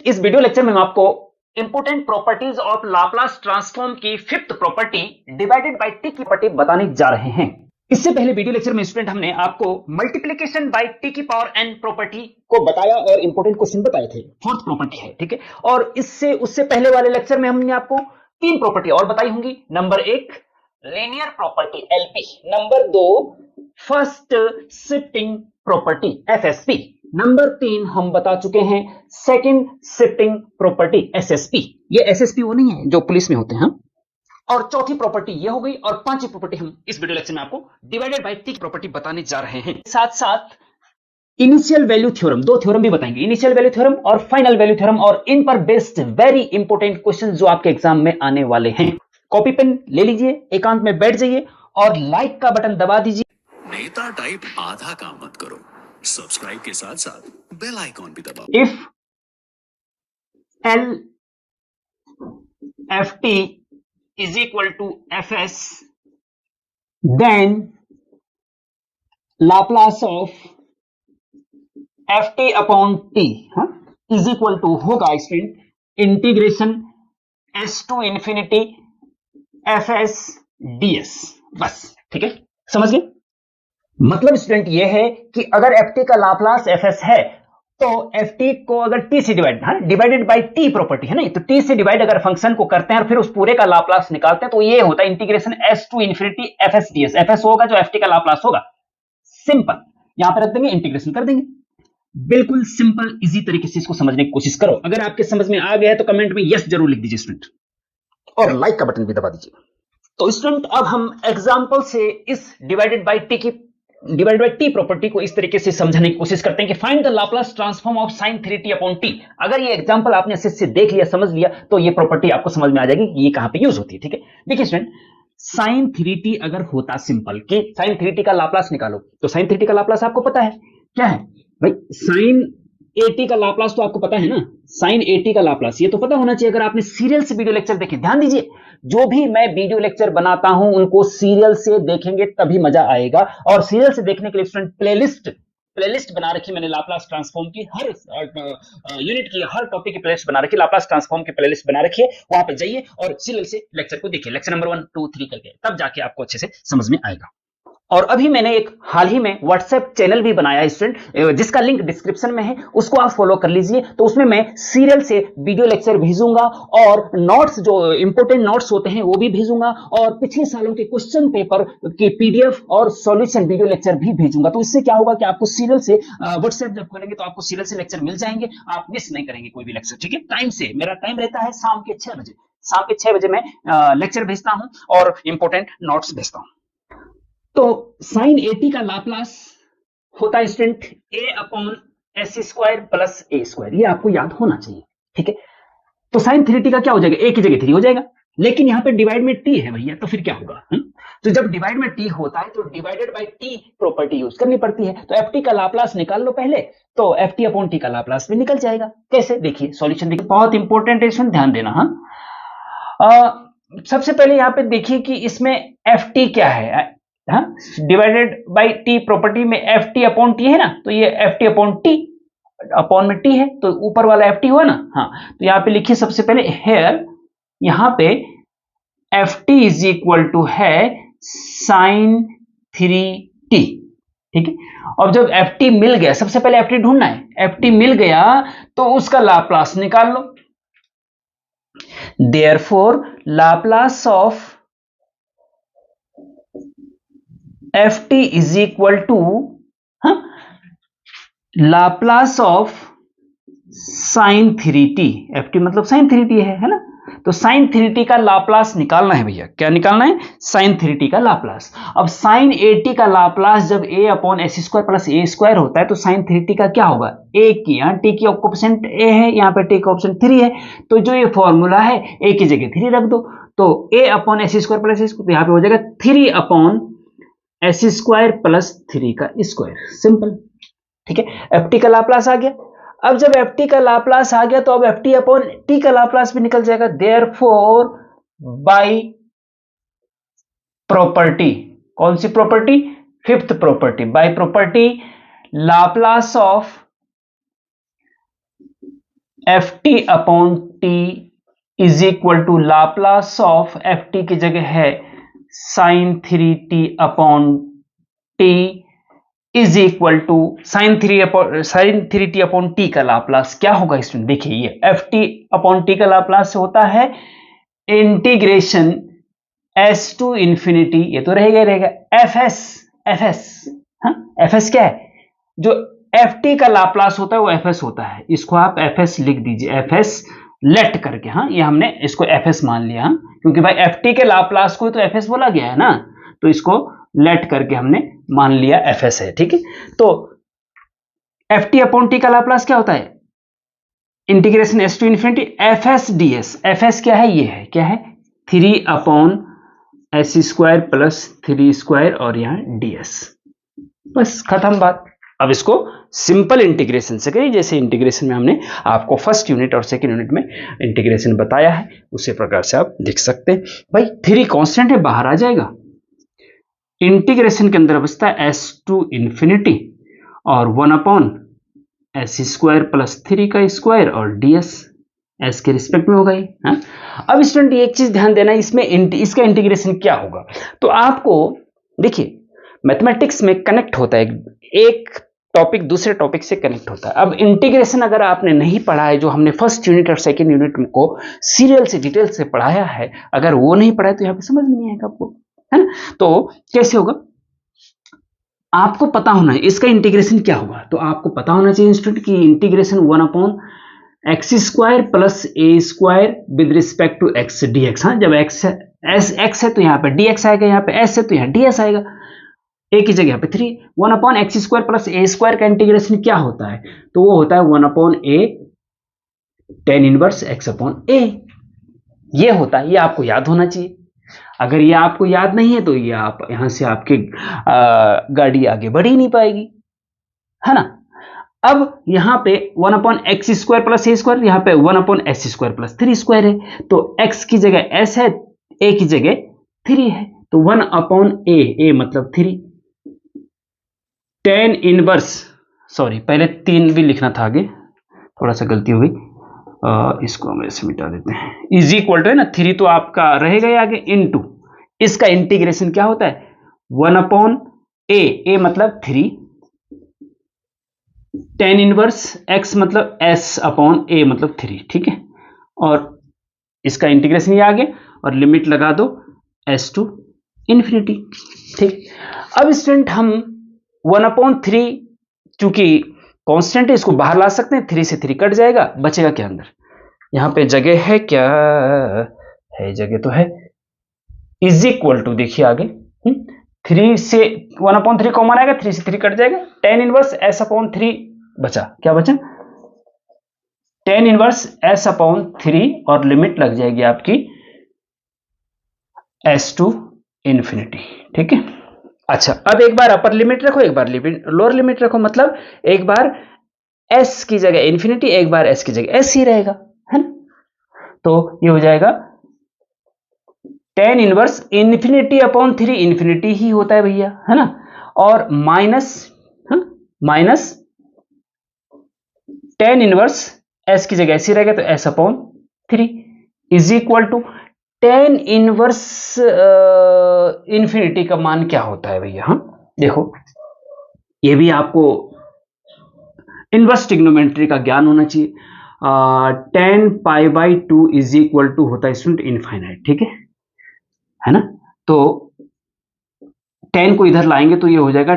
इस video lecture में हम आपको important properties of Laplace transform की fifth property divided by T की प्रॉपर्टी बताने जा रहे हैं। इससे पहले वीडियो लेक्चर में स्टूडेंट हमने आपको मल्टीप्लिकेशन बाय टी की पावर एन प्रॉपर्टी को बताया और इंपोर्टेंट क्वेश्चन बताए थे। फोर्थ प्रॉपर्टी है, ठीक है। और उससे पहले वाले लेक्चर में हमने आपको तीन प्रॉपर्टी और बताई होंगी। नंबर एक लीनियर प्रॉपर्टी एलपी, नंबर दो first shifting property FSP, number तीन हम बता चुके हैं सेकंड शिफ्टिंग प्रॉपर्टी एसएसपी। ये एसएसपी वो नहीं है जो पुलिस में होते हैं। और चौथी प्रॉपर्टी ये हो गई और पांचवी प्रॉपर्टी हम इस वीडियो लेक्चर में आपको डिवाइडेड बाय टी की प्रॉपर्टी बताने जा रहे हैं। साथ साथ इनिशियल वैल्यू थ्योरम, दो थ्योरम भी बताएंगे, इनिशियल वैल्यू थ्योरम और फाइनल वैल्यू थ्योरम, और इन पर बेस्ड वेरी इंपॉर्टेंट क्वेश्चन जो आपके एग्जाम में आने वाले हैं। कॉपी पेन ले लीजिए, एकांत में बैठ जाइए और लाइक का बटन दबा दीजिए। नेता टाइप आधा काम मत करो, सब्सक्राइब के साथ साथ बेल आइकॉन भी दबाओ। If L F T is equal to F S then Laplace of F T upon T is equal to होगा student integration S to infinity F S D S. बस ठीक है, समझ गए। मतलब स्टूडेंट ये है कि अगर एफ टी का लाप्लास एफ एस है तो एफ टी को अगर टी से डिवाइडेड बाय टी प्रॉपर्टी है ना, तो टी से डिवाइड अगर फंक्शन को करते हैं और फिर उस पूरे का लाप्लास निकालते हैं तो ये होता है integration S to infinity F S D S. F S होगा जो एफ टी का लाप्लास होगा। सिंपल, यहां पर रख देंगे, इंटीग्रेशन कर देंगे। बिल्कुल सिंपल इजी तरीके से इसको समझने की कोशिश करो। अगर आपके समझ में आ गया है तो कमेंट में यस जरूर लिख दीजिए स्टूडेंट, और लाइक का बटन भी दबा दीजिए। तो स्टूडेंट अब हम एग्जांपल से इस डिवाइडेड बाय टी प्रॉपर्टी को इस तरीके से समझने की कोशिश करते हैं कि find the Laplace transform of sin 3t upon T. अगर ये एग्जांपल आपने अच्छे से देख लिया, समझ लिया, तो ये प्रॉपर्टी आपको समझ में आ जाएगी कि ये कहां पे यूज होती है। ठीक है, देखिए स्टूडेंट, sin 3t अगर होता सिंपल कि sin 3t का लाप्लास निकालो, तो sin 3t का लाप्लास आपको पता है क्या है भाई? sin 80 का लाप्लास तो आपको पता है ना, sin 80 का लाप्लास ये तो पता होना चाहिए। अगर आपने सीरियल से वीडियो लेक्चर देखे, ध्यान दीजिए, जो भी मैं वीडियो लेक्चर बनाता हूं उनको सीरियल से देखेंगे तभी मजा आएगा। और सीरियल से देखने के लिए स्टूडेंट प्लेलिस्ट बना रखी मैंने लाप्लास ट्रांसफॉर्म की, हर यूनिट की हर टॉपिक की प्लेलिस्ट बना रखी, लाप्लास ट्रांसफॉर्म की प्लेलिस्ट बना रखी है। वहां पे जाइए और सीरियल से लेक्चर को देखिए, लेक्चर नंबर 1, 2, 3 करके, तब जाके आपको अच्छे से समझ में आएगा। और अभी मैंने एक हाल ही में व्हाट्सएप चैनल भी बनाया है स्टूडेंट, जिसका लिंक डिस्क्रिप्शन में है, उसको आप फॉलो कर लीजिए। तो उसमें मैं सीरियल से वीडियो लेक्चर भेजूंगा और नोट्स, जो इंपोर्टेंट नोट्स होते हैं वो भी भेजूंगा, और पिछले सालों के क्वेश्चन पेपर के पीडीएफ और सॉल्यूशन वीडियो लेक्चर भी भेजूंगा। तो इससे क्या होगा कि आपको सीरियल से व्हाट्सएप जब खोलेंगे तो आपको सीरियल से लेक्चर मिल जाएंगे, आप मिस नहीं करेंगे कोई भी लेक्चर। ठीक है, टाइम से, मेरा टाइम रहता है शाम के 6 बजे मैं लेक्चर भेजता हूं और इंपोर्टेंट नोट्स भेजता हूं। तो sin 80 का लाप्लास होता है student a upon S square plus A square, ये आपको याद होना चाहिए। ठीक है, तो sin 3t का क्या हो जाएगा? a की जगह 3 हो जाएगा, लेकिन यहां पे डिवाइड में t है भैया, तो फिर क्या होगा? तो जब डिवाइड में t होता है तो divided by t property use करनी पड़ती है। तो ft का लाप्लास निकाल लो पहले, तो ft अपॉन t का लाप्लास भी निकल जाएगा। कैसे? देखिए सॉल्यूशन देखिए, बहुत इंपॉर्टेंट है, इसमें ध्यान देना। सबसे पहले यहां पे देखिए कि इसमें ft क्या है, डिवाइडेड बाय टी प्रॉपर्टी में एफ टी अपॉन टी है ना, तो ये F T upon T, upon में टी है तो ऊपर वाला एफ टी हुआ ना। तो यहां पे लिखिए सबसे पहले हेयर, यहां पे F T is equal to है sin 3t। ठीक है, और जब एफ टी मिल गया, सबसे पहले एफ टी ढूंढना है, एफ टी मिल गया तो उसका लाप्लास निकाल लो। Therefore Laplace of F T is equal to Laplace of sin 3t। F T मतलब sin 3t है ना, तो sin 3t का लाप्लास निकालना है भैया। क्या निकालना है? sin 3t का लाप्लास। अब sin 80 का लाप्लास जब a upon S square plus A square होता है तो sin 3t का क्या होगा? a की, यहाँ t की कोएफिशिएंट a है, यहाँ पे t का कोएफिशिएंट 3 है, तो जो ये फॉर्मूला है a की जगह 3 रख दो, तो a upon S square plus A square, तो यहाँ पे हो जाएगा 3 अपॉन एस स्क्वायर प्लस 3 का स्क्वायर, सिंपल। ठीक है, एफ टी का लाप्लास आ गया। अब जब एफ टी का लाप्लास आ गया तो अब एफ टी अपॉन टी का लाप्लास भी निकल जाएगा। देयरफॉर बाय प्रॉपर्टी, कौन सी property? Fifth property, by property Laplace of F T upon T is equal to Laplace of F T की जगह है sine 3t upon T is equal to sine 3t upon T का Laplace क्या होगा student? देखिए ये F T upon T का Laplace होता है इंटीग्रेशन एस टू इंफिनिटी, ये तो रहेगा एफ एस क्या है? जो एफ टी का लाप्लास होता है वो एफ एस होता है, इसको आप एफ एस लिख दीजिए, एफ एस लेट करके। हाँ, ये हमने इसको एफ एस मान लिया, क्योंकि भाई एफ टी के लाप्लास को तो एफ एस बोला गया है ना, तो इसको लेट करके हमने मान लिया एफ एस है। ठीक है, तो एफ टी अपॉन टी का लाप्लास क्या होता है? Integration S to infinity F S D S. F S क्या है? ये है, क्या है? 3 upon S square plus 3 square और यहाँ डी एस। बस खत्म बात। अब इसको सिंपल इंटीग्रेशन से करिए, जैसे इंटीग्रेशन में हमने आपको फर्स्ट यूनिट और सेकंड यूनिट में इंटीग्रेशन बताया है, उसी प्रकार से आप लिख सकते हैं। भाई 3 कांस्टेंट है, बाहर आ जाएगा। इंटीग्रेशन के अंदर बचता है एस टू इंफिनिटी और 1 अपॉन एस स्क्वायर प्लस 3 का स्क्वायर और डी एस के रिस्पेक्ट में होगा ये। अब स्टूडेंट एक चीज ध्यान देना, इसमें इसका इंटीग्रेशन क्या होगा? तो आपको देखिए मैथमेटिक्स में कनेक्ट होता है, एक टॉपिक दूसरे टॉपिक से कनेक्ट होता है। अब इंटीग्रेशन अगर आपने नहीं पढ़ा है, जो हमने फर्स्ट यूनिट और सेकंड यूनिट को सीरियल से डिटेल से पढ़ाया है, अगर वो नहीं पढ़ा है तो यहाँ पे समझ में नहीं आएगा आपको, है ना? तो कैसे होगा? आपको पता होना है इसका इंटीग्रेशन क्या होगा। तो आपको पता होना चाहिए इंस्टेंट की integration 1 upon X square plus A square with respect to X D X. हाँ, जब एक्स है तो यहाँ पे डी एक्स आएगा, यहाँ पे एस है तो यहाँ डी एस आएगा, ए की जगह यहाँ पे 3। 1 upon X square plus A square का इंटीग्रेशन क्या होता है? तो वो होता है 1 अपॉन ए tan इनवर्स एक्स अपॉन ए। ये होता है, ये आपको याद होना चाहिए। अगर ये आपको याद नहीं है तो ये आप यहां से आपकी गाड़ी आगे बढ़ ही नहीं पाएगी, है ना? अब यहां पे 1 upon X square plus A square, यहां पे 1 upon S square plus 3 square है, तो एक्स की जगह एस है, ए की जगह 3 है, तो 1 अपॉन ए मतलब 3 tan इनवर्स, सॉरी पहले 3 भी लिखना था, आगे थोड़ा सा गलती हो गई, इसको हम ऐसे मिटा देते हैं। इज इक्वल टू है ना 3 तो आपका रहेगा ही आगे, इनटू इसका इंटीग्रेशन क्या होता है? 1 अपॉन ए मतलब 3 tan इनवर्स x मतलब s अपॉन a मतलब 3। ठीक है, और इसका इंटीग्रेशन ये आगे और लिमिट लगा दो s टू इंफिनिटी। ठीक, अब स्टूडेंट हम 1 अपॉन 3 चूंकि कांस्टेंट है, इसको बाहर ला सकते हैं, 3 से 3 कट जाएगा, बचेगा क्या अंदर? यहां पे जगह है, क्या है? जगह तो है, इज इक्वल टू, देखिए आगे 3 से 1 अपॉन 3 कॉमन आएगा, 3 से 3 कट जाएगा, tan इनवर्स s अपॉन 3 बचा। क्या बचा? tan इनवर्स s अपॉन 3 और लिमिट लग जाएगी आपकी s टू इंफिनिटी। ठीक है, अच्छा अब एक बार अपर लिमिट रखो, एक बार लोअर लिमिट रखो, मतलब एक बार s की जगह इंफिनिटी, एक बार s की जगह s ही रहेगा, है ना? तो ये हो जाएगा tan inverse infinity upon 3, infinity ही होता है भैया, है ना? और माइनस tan इनवर्स s की जगह s ही रहेगा, तो s upon 3 is equal to tan inverse infinity का मान क्या होता है भैया? हाँ देखो, ये भी आपको इनवर्स ट्रिग्नोमेट्री का ज्ञान होना चाहिए। tan pi by 2 is equal to होता है स्टूडेंट इनफाइनाइट। ठीक है ना? तो tan को इधर लाएंगे तो ये हो जाएगा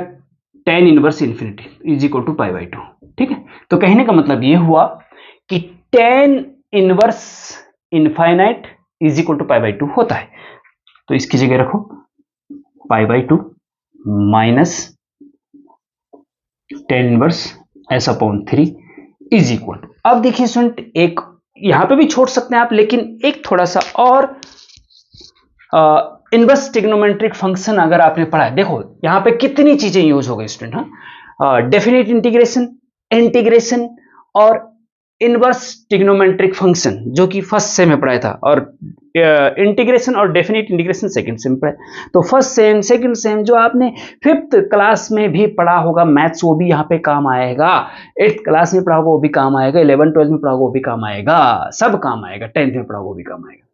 tan inverse infinity is equal to pi by 2। ठीक है, तो कहने का मतलब ये हुआ कि tan inverse infinite is equal to pi by 2 होता है। तो इसकी जगह रखो pi by 2 minus tan inverse s upon 3 is equal to, अब देखिए स्टूडेंट एक यहां पे भी छोड़ सकते हैं आप, लेकिन एक थोड़ा सा और इनवर्स ट्रिग्नोमेट्रिक फंक्शन अगर आपने पढ़ा है, देखो यहां पे कितनी चीजें यूज हो गई स्टूडेंट। हाँ, डेफिनेट इंटीग्रेशन, इंटीग्रेशन और इनवर्स ट्रिग्नोमेट्रिक फंक्शन जो कि फर्स्ट सेम में पढ़ाया था, और इंटीग्रेशन और डेफिनेट इंटीग्रेशन सेकंड सेम पढ़ाया। तो फर्स्ट सेम सेकंड सेम जो आपने 5th क्लास में भी पढ़ा होगा मैथ्स, वो भी यहाँ पे काम आएगा। 8th क्लास में पढ़ा होगा वो भी काम आएगा, 11 12 में पढ़ा होगा वो भी काम आएगा, सब काम आएगा। 10th में पढ़ा होगा वो भी काम आएगा।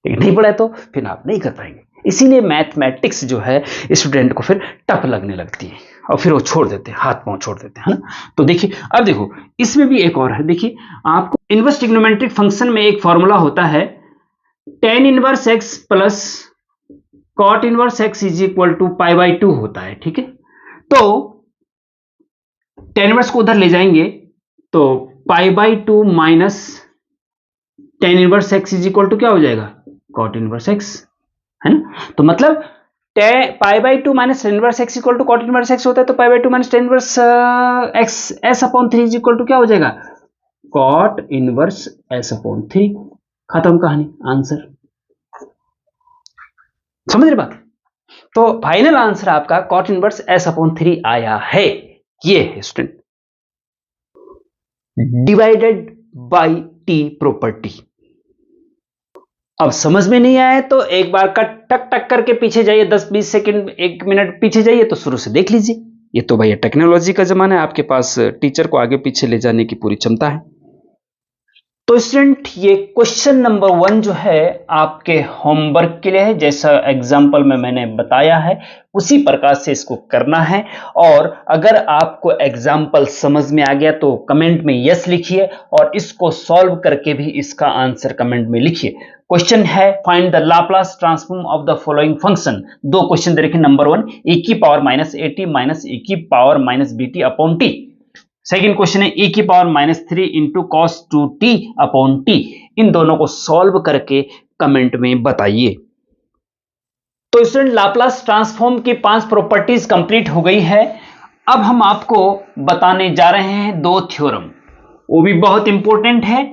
लेकिन नहीं पढ़ा तो फिर आप नहीं कर पाएंगे। इसीलिए मैथमेटिक्स जो है स्टूडेंट को फिर टफ लगने लगती है और फिर वो छोड़ देते हैं, हाथ पांव छोड़ देते हैं, है ना। तो देखिए अब देखो इसमें भी एक और है। देखिए आपको इनवर्स ट्रिग्नोमेट्रिक फंक्शन में एक फॉर्मूला होता है tan inverse x plus cot inverse x is equal to π/2 होता है, ठीक है। तो tan इनवर्स को उधर ले जाएंगे तो π/2 minus tan inverse x is equal to क्या हो जाएगा, cot इनवर्स x, है ना। तो मतलब π/2 minus tan inverse x equal to cot inverse x होता है, तो π/2 minus tan inverse x s/3 is equal to क्या हो जाएगा, cot इनवर्स s/3। खत्म कहानी, आंसर। समझ रहे बात। तो फाइनल आंसर आपका cot इनवर्स s/3 आया है। ये है student divided by t property. अब समझ में नहीं आया तो एक बार का टक टक करके पीछे जाइए, 10-20 सेकंड 1 मिनट पीछे जाइए तो शुरू से देख लीजिए। ये तो भैया टेक्नोलॉजी का जमाना है, आपके पास टीचर को आगे पीछे ले जाने की पूरी क्षमता है। तो स्टूडेंट ये क्वेश्चन नंबर 1 जो है आपके होमवर्क के लिए है, जैसा एग्जाम्पल में मैंने बताया है उसी प्रकार से इसको करना है। और अगर आपको एग्जाम्पल समझ में आ गया तो कमेंट में यस लिखिए, और इसको सॉल्व करके भी इसका आंसर कमेंट में लिखिए। क्वेश्चन है find the Laplace transform of the following function. 2 question दे रखे। नंबर 1 e की power minus at minus e की power minus bt upon T. Second question है e की power -3 into cos 2t upon T. इन दोनों को सॉल्व करके कमेंट में बताइए। तो स्टूडेंट लाप्लास ट्रांसफॉर्म की 5 प्रॉपर्टीज कंप्लीट हो गई है। अब हम आपको बताने जा रहे हैं 2 थ्योरम, वो भी बहुत इंपॉर्टेंट है।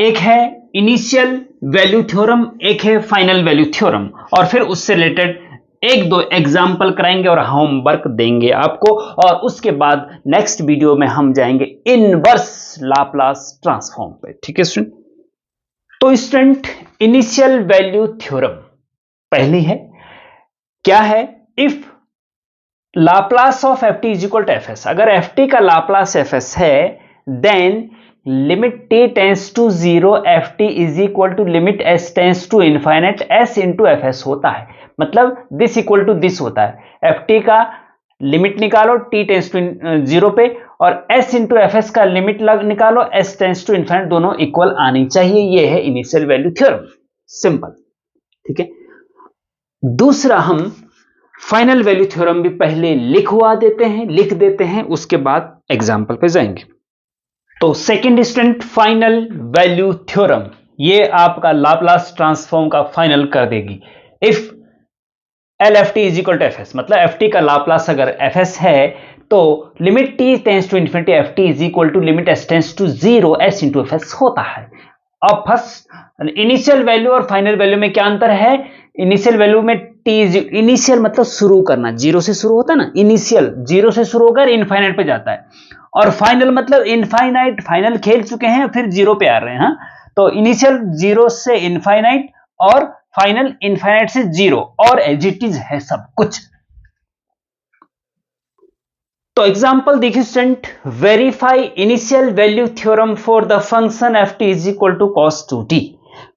एक है इनिशियल वैल्यू थ्योरम, एक है फाइनल वैल्यू थ्योरम, और फिर उससे रिलेटेड 1-2 एग्जाम्पल कराएंगे और होमवर्क देंगे आपको। और उसके बाद नेक्स्ट वीडियो में हम जाएंगे इनवर्स लाप्लास ट्रांसफॉर्म पे, ठीक है स्टूडेंट। तो स्टूडेंट इनिशियल वैल्यू थ्योरम पहली है, क्या है, if Laplace of F T is equal to F s, अगर एफ टी का लाप्लास एफ एस है then limit t tends to 0 f T is equal to limit s tends to infinite s into f s होता है। मतलब this equal to this होता है। F T का limit निकालो t tends to 0 पे, और एस इंटू एफ एस का लिमिट निकालो एस टेंस टू इनफाइनाइट, दोनों इक्वल आनी चाहिए। ये है इनिशियल वैल्यू थ्योरम, सिंपल, ठीक है। दूसरा हम फाइनल वैल्यू थ्योरम भी पहले लिख देते हैं, उसके बाद एग्जाम्पल पे जाएंगे। तो second student final value theorem, ये आपका लाप्लास ट्रांसफॉर्म का फाइनल कर देगी। If L F T is equal to F s, मतलब एफ टी का लाप्लास अगर एफ एस है तो limit t tends to infinity f T is equal to limit s tends to 0 s into f s होता है। अब first initial value और final value में क्या अंतर है। इनिशियल वैल्यू में टी, इनिशियल मतलब शुरू करना, 0 से शुरू होता है ना, इनिशियल 0 से शुरू होकर इनफाइनाइट पे जाता है, और फाइनल मतलब इनफाइनाइट, फाइनल खेल चुके हैं फिर 0 पे आ रहे हैं। तो इनिशियल 0 से इनफाइनाइट और फाइनल इनफाइनाइट से 0, और एज इट इज है सब कुछ। तो एग्जांपल देखिए student, verify initial value theorem for the function f T is equal to cos 2t।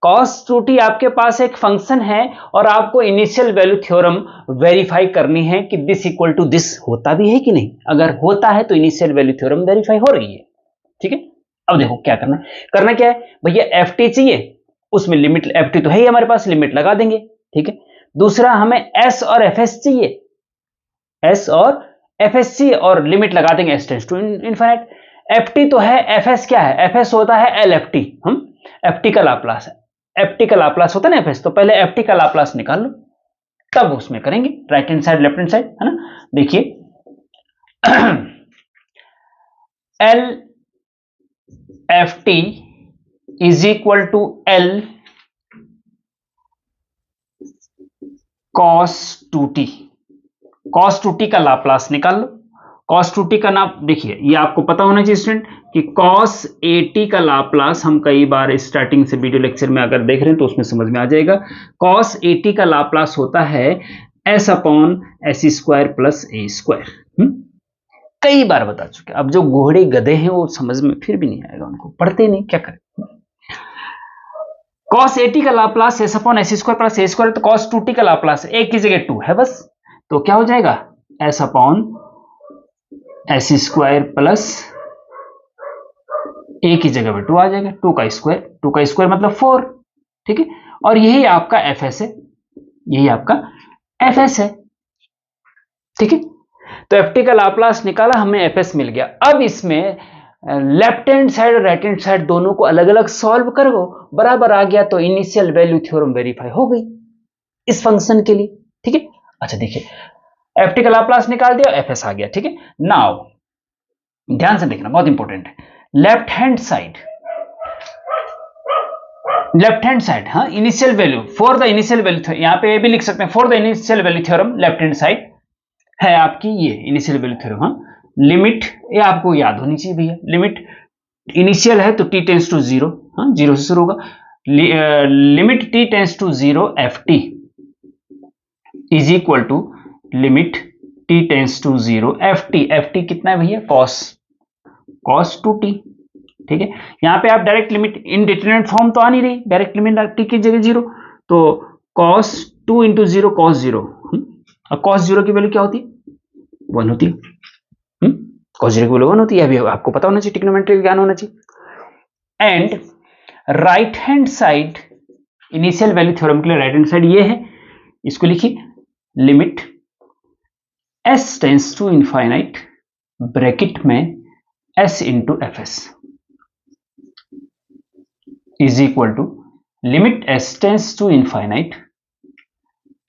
Cos 2t आपके पास एक फंक्शन है और आपको इनिशियल वैल्यू थ्योरम वेरीफाई करनी है कि दिस इक्वल टू दिस होता भी है कि नहीं। अगर होता है तो इनिशियल वैल्यू थ्योरम वेरीफाई हो रही है, ठीक है। अब देखो क्या करना है, करना क्या है भैया, एफ टी चाहिए, उसमें लिमिट एफ टी तो है ही हमारे पास, लिमिट लगा देंगे, ठीक है। दूसरा हमें एस और एफ एस चाहिए, एस और एफ एस चाहिए, और लिमिट लगा देंगे s tends to infinite. F t तो है, एफ एस क्या है, एफ एस होता है एल एफ टी, हम एफ टी का लाप्लास है, एफ टी का लाप्लास होता है ना एफ एस, तो पहले एफ टी का लाप्लास निकाल लो तब उसमें करेंगे right hand side left hand side, है ना। देखिए l F T is equal to l cos 2t, cos 2t का लाप्लास निकाल लो। cos 2t का नाप देखिए, ये आपको पता होना चाहिए स्टूडेंट कि cos at का लाप्लास, हम कई बार स्टार्टिंग से वीडियो लेक्चर में अगर देख रहे हैं तो उसमें समझ में आ जाएगा। cos at का लाप्लास होता है s upon s square plus a square. कई बार बता चुके। अब जो घोड़े गधे हैं वो समझ में फिर भी नहीं आएगा, उनको पढ़ते नहीं, क्या करें। cos at का Laplace s upon s square plus a square, तो cos 2t का लाप्लास a की जगह 2 है बस, तो क्या हो जाएगा s upon s square plus a की जगह पे 2 आ जाएगा, 2 का स्क्वायर मतलब 4, ठीक है। और यही आपका fs है, यही आपका fs है, ठीक है। तो ft का लाप्लास निकाला, हमें fs मिल गया। अब इसमें लेफ्ट हैंड साइड और राइट हैंड साइड दोनों को अलग अलग सॉल्व करो, बराबर आ गया तो इनिशियल वैल्यू थ्योरम वेरीफाई हो गई इस फंक्शन के लिए, ठीक है। अच्छा देखिए, ft का लाप्लास निकाल दिया, fs आ गया, ठीक है। नाउ ध्यान से देखना, बहुत इंपॉर्टेंट है। लेफ्ट हैंड साइड हाँ, initial value for the initial value, यहां पे भी लिख सकते हैं for the initial value theorem, left hand side है आपकी ये इनिशियल वैल्यू थ्योरम। हाँ, लिमिट ये आपको याद होनी चाहिए भैया, लिमिट इनिशियल है तो t टेंस टू 0, हाँ 0 से शुरू होगा। Limit t tends to 0 ft is equal to limit t tends to 0 ft कितना है भैया, cos 2t, ठीक है। यहां पे आप डायरेक्ट लिमिट, इनडिटरमिनेट फॉर्म तो आ नहीं रही, डायरेक्ट लिमिट t की जगह 0, तो cos 2 इंटू 0 cos 0, और cos 0 की वैल्यू क्या होती है, 1 होती है। cos 0 की वैल्यू 1 होती है, अभी आपको पता होना चाहिए, ट्रिग्नोमेट्री ज्ञान होना चाहिए। And right hand side, initial value theorem के लिए राइट हैंड साइड ये है, इसको लिखिए limit s tends to infinite bracket में s into fs is equal to limit s tends to infinite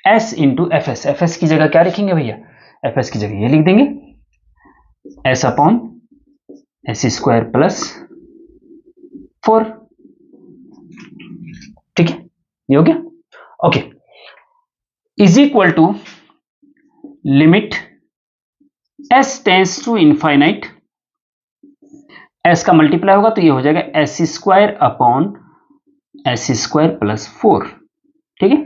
s into fs। fs की जगह क्या लिखेंगे भैया, fs की जगह ये लिख देंगे s upon s square plus 4, ठीक है, ये हो गया। Okay, is equal to limit s tends to infinite, s का मल्टीप्लाई होगा तो ये हो जाएगा s square upon s square plus 4, ठीक है।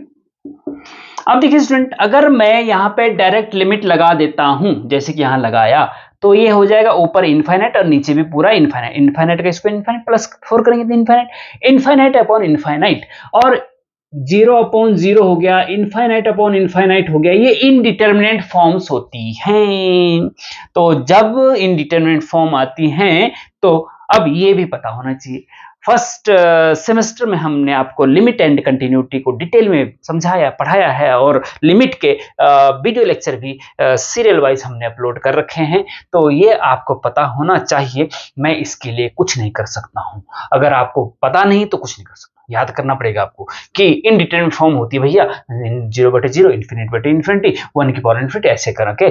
अब देखिए स्टूडेंट, अगर मैं यहां पे डायरेक्ट लिमिट लगा देता हूं, जैसे कि यहां लगाया, तो ये हो जाएगा ऊपर इनफाइनाइट और नीचे भी पूरा इनफाइनाइट, इनफाइनाइट का स्क्वायर इनफाइनाइट प्लस 4 करेंगे तो इनफाइनाइट अपॉन इनफाइनाइट, और 0 अपॉन 0 हो गया, इनफाइनाइट अपॉन इनफाइनाइट हो गया, ये इनडिटरमिनेट फॉर्म्स होती हैं। तो जब इनडिटरमिनेट फॉर्म आती हैं तो अब ये भी पता होना चाहिए, फर्स्ट सेमेस्टर में हमने आपको लिमिट एंड कंटिन्यूटी को डिटेल में समझाया पढ़ाया है, और लिमिट के वीडियो लेक्चर भी सीरियल वाइज हमने अपलोड कर रखे हैं, तो ये आपको पता होना चाहिए। मैं इसके लिए कुछ नहीं कर सकता हूं, अगर आपको पता नहीं तो कुछ नहीं कर सकता, याद करना पड़ेगा आपको कि इनडिटरमिनेट फॉर्म होती है भैया 0/0, इन्फिनिटी, 1 की पावर इन्फिनिटी, ऐसे करके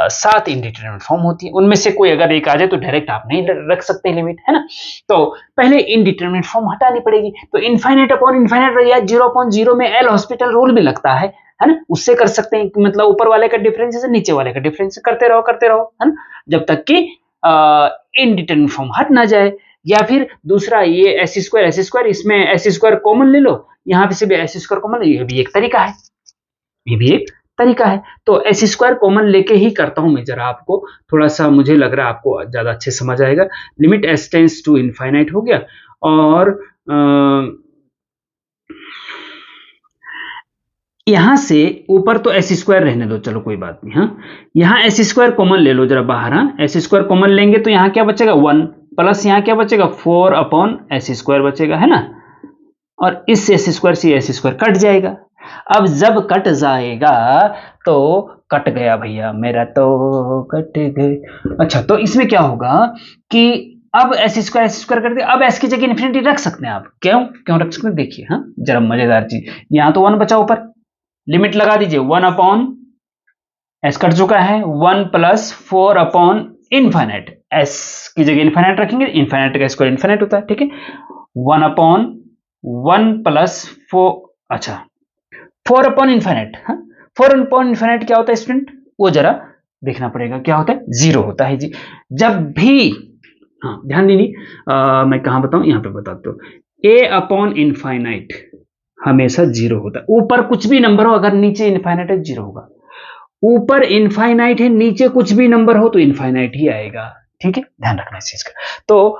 7 इनडिटरमिनेट फॉर्म होती है। उनमें से कोई अगर एक आ जाए तो डायरेक्ट आप नहीं रख सकते लिमिट, है ना। तो पहले इनडिटरमिनेट फॉर्म हटानी पड़ेगी, तो इनफाइनाइट अपॉन इनफाइनाइट या 0/0 में एल हॉस्पिटल रूल भी लगता है ना, उससे कर सकते हैं, मतलब ऊपर वाले का डिफरेंस से नीचे वाले का डिफरेंस करते रहो, है ना, जब तक कि इनडिटरमिनेट फॉर्म हट ना जाए। या फिर दूसरा ये एस स्क्वायर, इसमें एस स्क्वायर कॉमन ले लो, यहां पे से भी एस स्क्वायर कॉमन, ये भी एक तरीका है, ये भी एक तरीका है। तो एस स्क्वायर कॉमन लेके ही करता हूं मैं, जरा आपको थोड़ा सा, मुझे लग रहा है आपको ज्यादा अच्छे समझ आएगा। Limit s tends to infinite हो गया, और यहां से ऊपर तो एस स्क्वायर रहने दो, चलो कोई बात नहीं। हाँ, यहां एस स्क्वायर कॉमन ले लो जरा बाहर। हाँ, एस स्क्वायर कॉमन लेंगे तो यहां क्या बचेगा 1, प्लस यहां क्या बचेगा 4 अपॉन एस स्क्वायर बचेगा, है ना, और इस एस स्क्वायर से एस स्क्वायर कट जाएगा। अब जब कट जाएगा तो कट गया भैया मेरा, तो कट गए। अच्छा, तो इसमें क्या होगा कि अब एस स्क्वायर कर दिया, अब एस की जगह इन्फिनिटी रख सकते हैं आप। क्यों रख सकते हैं, देखिए। हाँ, जरा मजेदार चीज, यहां तो 1 बचा, ऊपर लिमिट लगा दीजिए, 1 अपॉन एस कट चुका है, 1 प्लस 4 अपॉन इनफाइनाइट, एस की जगह इनफाइनाइट रखेंगे, इनफाइनाइट का स्क्वायर इनफाइनाइट होता है, ठीक है। 1 अपॉन 1 प्लस 4, अच्छा 4 अपॉन इनफाइनाइट। हाँ, 4 अपॉन इनफाइनाइट क्या होता है स्टूडेंट, वो जरा देखना पड़ेगा क्या होता है, 0 होता है जी। जब भी, हाँ ध्यान दीजिए, मैं कहाँ बताऊं, यहाँ पे बताता हूँ, a अपॉन इनफाइनाइट हमेशा 0 होता है। ऊपर कुछ भी नंबर हो, अगर नीचे इनफाइनाइट है 0 होगा। ऊपर इनफाइनाइट है, नीचे कुछ भी नंबर हो तो इनफाइनाइट ही आएगा। ठीक है, ध्यान रखना इस चीज का। तो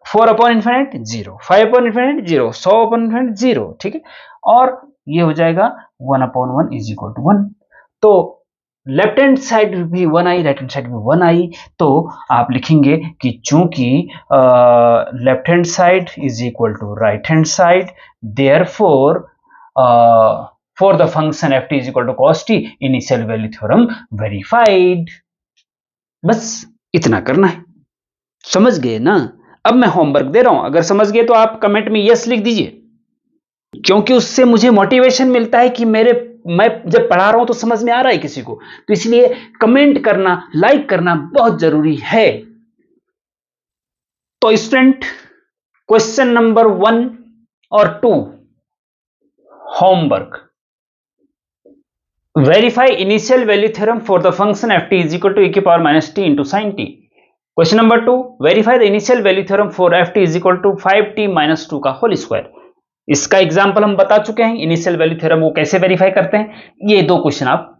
4 upon infinite 0, 5 upon infinite 0, 100 upon infinite 0। ठीक है, और ये हो जाएगा 1 अपॉन 1 इज इक्वल टू 1। तो लेफ्ट हैंड साइड भी 1 आई, राइट हैंड साइड भी 1 आई, तो आप लिखेंगे कि चूंकि left hand side is equal to right hand side, therefore for the function ft is equal to cos t, initial value theorem verified। बस इतना करना है, समझ गए ना। अब मैं होमवर्क दे रहा हूं, अगर समझ गए तो आप कमेंट में यस लिख दीजिए, क्योंकि उससे मुझे मोटिवेशन मिलता है कि मैं जब पढ़ा रहा हूं तो समझ में आ रहा है किसी को, तो इसलिए कमेंट करना, लाइक करना बहुत जरूरी है। तो स्टूडेंट, क्वेश्चन नंबर 1 और 2 homework, verify initial value theorem for the function ft is equal to e की power minus t into sin t। Question number 2, verify the initial value theorem for ft is equal to 5t minus 2 का whole square. इसका example हम बता चुके हैं, initial value theorem वो कैसे verify करते हैं। ये 2 क्वेश्चन आप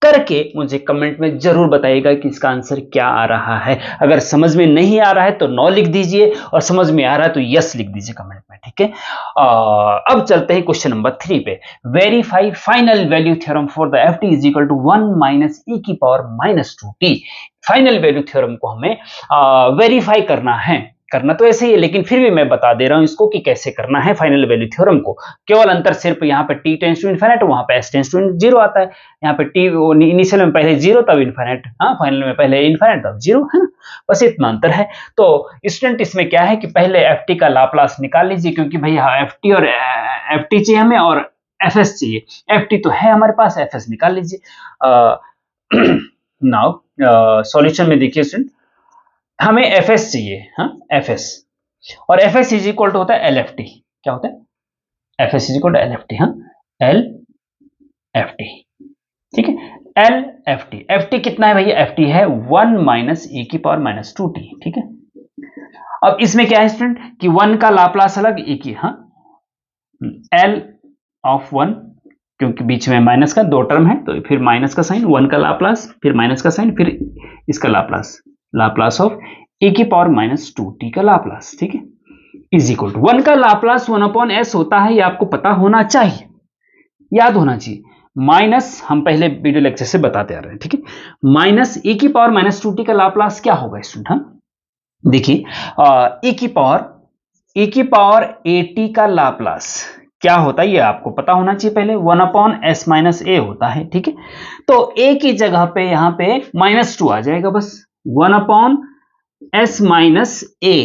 करके मुझे कमेंट में जरूर बताइएगा कि इसका आंसर क्या आ रहा है। अगर समझ में नहीं आ रहा है तो नो लिख दीजिए, और समझ में आ रहा है तो यस लिख दीजिए कमेंट में। ठीक है, अब चलते हैं क्वेश्चन नंबर 3 पे। Verify final value theorem for the ft is equal to 1 minus e की power minus 2t। Final value theorem को हमें वेरीफाई करना है। करना तो ऐसे ही है, लेकिन फिर भी मैं बता दे रहा हूं इसको कि कैसे करना है फाइनल वैल्यू थ्योरम को। केवल अंतर सिर्फ यहाँ पे t टेंड्स टू इनफिनिट, वहां पे s टेंड्स टू 0 आता है। यहाँ पे t इनिशियल में पहले 0 तब इनफिनिट, हाँ फाइनल में पहले इनफिनिट तब 0, है ना, बस इतना अंतर है। तो स्टूडेंट, इसमें क्या है कि पहले ft का लाप्लास निकाल लीजिए, क्योंकि भाई ft और ft चाहिए हमें और fs चाहिए। ft तो है हमारे पास, fs निकाल लीजिए। नाउ सॉल्यूशन में देखिए स्टूडेंट, हमें fs चाहिए, हाँ fs, और fs इज इक्वल टू होता है lft। क्या होता है, fs is equal to lft, हाँ lft। ठीक है, lft, ft कितना है भैया, ft है 1 माइनस e की पावर माइनस 2t। ठीक है, अब इसमें क्या है स्टूडेंट कि 1 का लाप्लास अलग, e की, हाँ l ऑफ 1, क्योंकि बीच में माइनस का 2 टर्म है तो फिर माइनस का साइन, 1 का लाप्लास, फिर माइनस का साइन, फिर इसका लाप्लास, लाप्लास ऑफ e की पावर माइनस 2t का लाप्लास। ठीक है, इज इक्वल टू 1 का लाप्लास 1 अपॉन s होता है, ये आपको पता होना चाहिए, याद होना चाहिए। माइनस, हम पहले वीडियो लेक्चर से बताते आ रहे हैं। ठीक है, माइनस e की पावर माइनस 2t का लाप्लास क्या होगा स्टूडेंट, हाँ देखिए, e की पावर at का लाप्लास क्या होता है ये आपको पता होना चाहिए पहले, 1 अपॉन s माइनस a होता है। ठीक है, तो a की जगह पे यहां पे माइनस 2 आ जाएगा, बस 1 अपॉन s माइनस a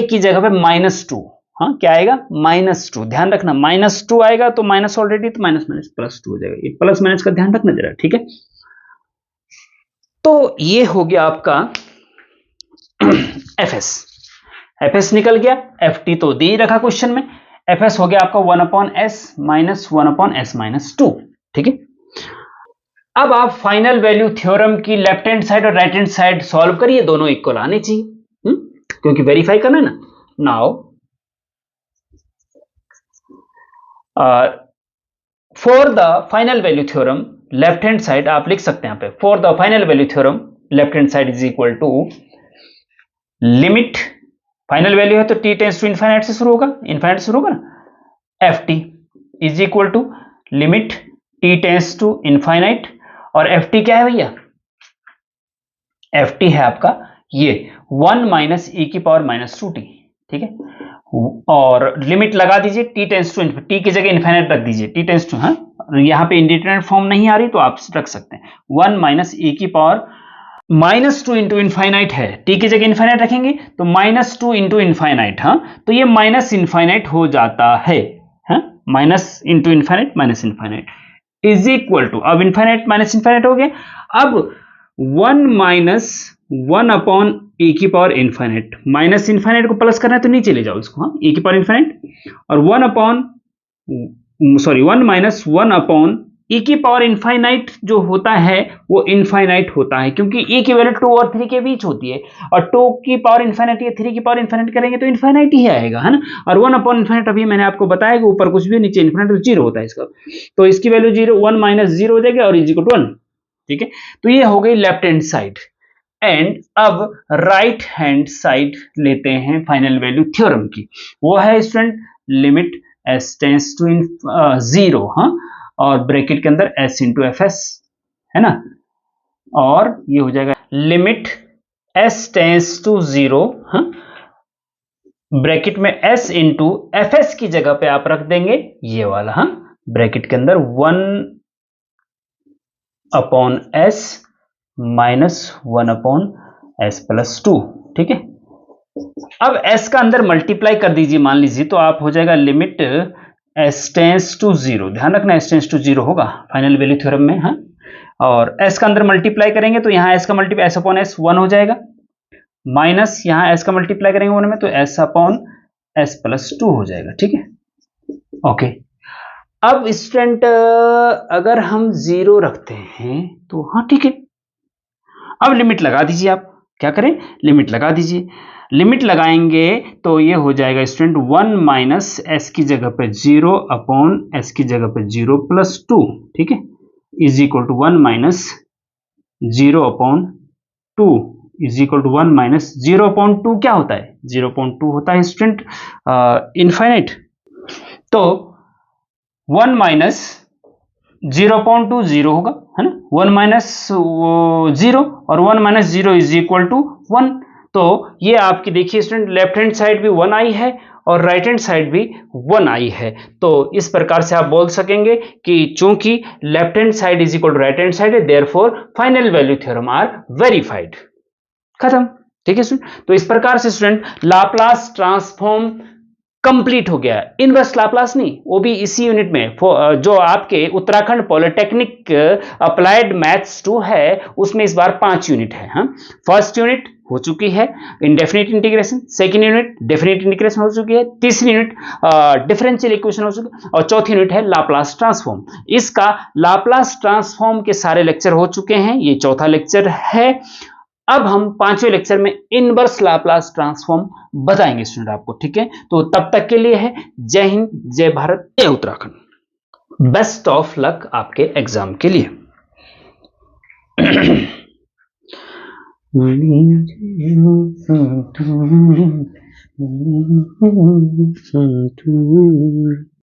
की जगह पे माइनस 2, हाँ क्या आएगा, माइनस 2। ध्यान रखना माइनस 2 आएगा तो माइनस ऑलरेडी, तो माइनस माइनस प्लस 2 हो जाएगा, ये प्लस माइनस का ध्यान रखना जरा। ठीक है, तो ये हो गया आपका fs निकल गया, ft तो दे ही रखा क्वेश्चन में, fs हो गया आपका 1 upon s minus 1 upon s minus 2। ठीक है, अब आप फाइनल वैल्यू थ्योरम की लेफ्ट हैंड साइड और राइट हैंड साइड सॉल्व करिए, दोनों इक्वल आने चाहिए, क्योंकि वेरीफाई करना है ना। Now for the final value theorem left hand side आप लिख सकते हैं यहाँ पे, for the final value theorem left hand side is equal to limit, final value है तो t टेंड्स टू इनफिनिट से शुरू होगा, इनफिनिट से शुरू होगा ना, ft is equal to limit t tends to infinite, और ft क्या है भैया, ft है आपका ये 1 माइनस e की पावर माइनस 2t। ठीक है, और लिमिट लगा दीजिए, t टेंड्स टू, t की जगह इनफिनिट रख दीजिए, t टेंड्स टू, हाँ यहाँ पे इंडिटरमिनेट फॉर्म नहीं आ रही तो आप रख सकते हैं 1 माइनस e की पावर माइनस 2 इंटू इनफाइनाइट है, t की जगह इनफाइनाइट रखेंगे तो माइनस 2 इंटू इनफाइनाइट, हाँ तो ये माइनस इनफाइनाइट हो जाता है, minus into infinite minus infinite is equal to, अब इनफाइनाइट माइनस इनफाइनाइट हो गया, अब 1 माइनस 1 अपॉन e की पावर इनफाइनाइट, माइनस इनफाइनाइट को प्लस करना है तो नीचे ले जाओ इसको, हाँ e की पावर इनफाइनाइट, और 1 माइनस 1 अपॉन e की पावर इनफाइनाइट जो होता है वो इनफाइनाइट होता है, क्योंकि e की वैल्यू 2 और 3 के बीच होती है, और 2 की पावर इनफाइनाइट या 3 की पावर इनफाइनाइट करेंगे तो इनफाइनाइट ही आएगा, है ना। और 1 अपॉन इनफाइनाइट अभी मैंने आपको बताया कि ऊपर कुछ भी नीचे इनफाइनाइट तो जीरो होता है इसका, तो इसकी वैल्यू 0 1 माइनस 0 हो जाएगी और इज इक्वल टू 1। ठीक है, तो ये हो गई लेफ्ट हैंड साइड। एंड अब राइट हैंड साइड लेते हैं फाइनल वैल्यू थ्योरम की, वो है student limit s tends to 0, हाँ, और ब्रैकेट के अंदर s इंटू एफ एस, है ना, और ये हो जाएगा लिमिट s टेंस टू 0, हाँ, ब्रैकेट में s इंटू एफ एस की जगह पे आप रख देंगे ये वाला, हाँ, ब्रैकेट के अंदर 1 upon s minus 1 upon s plus 2। ठीक है, अब s का अंदर मल्टीप्लाई कर दीजिए, मान लीजिए, तो आप हो जाएगा लिमिट s टेंस टू 0, ध्यान रखना s टेंस टू 0 होगा फाइनल वैल्यू थ्योरम में, हाँ, और s का अंदर मल्टीप्लाई करेंगे तो यहाँ s का मल्टीप्लाई s अपॉन s 1 हो जाएगा, माइनस यहाँ s का मल्टीप्लाई करेंगे 1 में तो s अपॉन s प्लस 2 हो जाएगा। ठीक है, ओके। अब स्टूडेंट अगर हम 0 रखते हैं तो हाँ ठीक है, अब लिमिट लगा दीजिए, आप क्या करें, लिमिट लगा दीजिए, लिमिट लगाएंगे तो ये हो जाएगा स्टूडेंट 1 माइनस एस की जगह पे 0 अपॉन एस की जगह पे 0 प्लस 2, ठीक है, is equal to 1 minus 0 upon 2 is equal to 1 minus 0 upon 2 क्या होता है, 0 अपॉन 2 होता है स्टूडेंट इनफाइनाइट, तो 1 माइनस 0.2 0 होगा, है ना, 1 माइनस 0 और 1 माइनस 0 इज इक्वल टू 1, तो ये आपकी देखिए स्टूडेंट लेफ्ट हैंड साइड भी 1 आई है और राइट हैंड साइड भी 1 आई है, तो इस प्रकार से आप बोल सकेंगे कि चूंकि left hand side is equal to right hand side है, therefore final value theorem are verified, खत्म। ठीक है स्टूडेंट, तो इस प्रकार से स्टूडेंट लाप्लास ट्रांसफॉर्म कंप्लीट हो गया। इनवर्स लाप्लास नहीं, वो भी इसी यूनिट में, जो आपके उत्तराखंड पॉलिटेक्निक अप्लाइड मैथ्स 2 है उसमें इस बार 5 यूनिट है, हाँ, फर्स्ट यूनिट हो चुकी है indefinite integration, second unit definite integration हो चुकी है, तीसरी यूनिट डिफरेंशियल इक्वेशन हो चुकी है, और चौथी यूनिट है लाप्लास ट्रांसफॉर्म। इसका लाप्लास ट्रांसफॉर्म के सारे लेक्चर हो चुके हैं, ये चौथा लेक्चर है। अब हम 5वें लेक्चर में इनवर्स लाप्लास ट्रांसफॉर्म बताएंगे स्टूडेंट आपको, ठीक है, तो तब तक के लिए है जय हिंद, जय भारत, जय उत्तराखंड, बेस्ट ऑफ लक आपके एग्जाम के लिए।